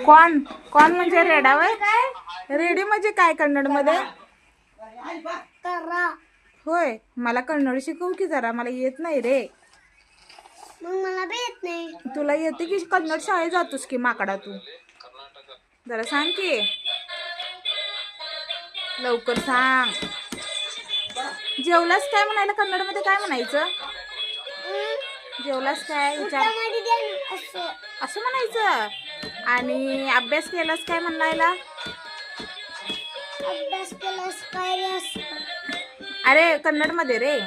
कॉन कॉन म्हणजे रेडा वय? रेडी म्हणजे काय कन्नड मध्ये? होय, मला कन्नड शिकव की जरा, मला येत नाही रे. मग मला बी येत नाही. तुला येते की कन्नड शाळेत जातोस की माकडा तू? जरा सांग की लवकर सांग. जेवलास काय म्हणायला कन्नड मध्ये काय म्हणायचं? जेवलास काय विचार असं म्हणायचं. आणि अभ्यास केलास काय म्हणायला? अभ्यास केलास काय? अरे कन्नड मध्ये रे,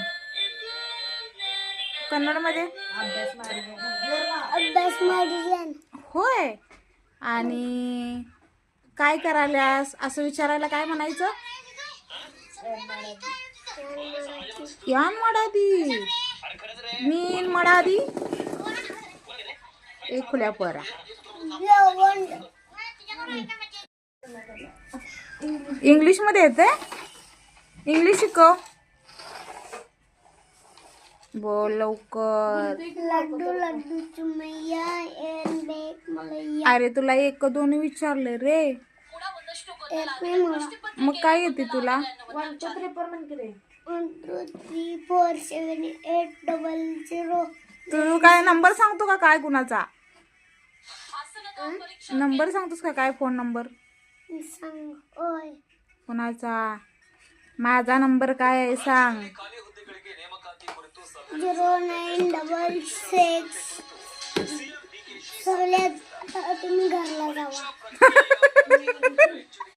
कन्नड मध्ये अभ्यास मारियन. होय. आणि काय करायलास असं विचारायला काय म्हणायचं? यान मडादी मीन मडादी एक खुल्या परा. इंग्लिश मध्ये येते? इंग्लिश शिकव. बोल लवकर. लड्डू लड्डू चुमैया एन बेक मलैया. अरे तुला एक दोन विचारले रे. येत नाही मला. मग काय येते तुला? 1 2 3 4 7 8 0. तू काय नंबर सांगतो का काय कुणाचा? नंबर सांगतोस का काय? फोन नंबर सांग. ओय कुणाचा? माझा नंबर काय आहे सांग. 0966. सगळ्यात तुम्ही घरला जावा.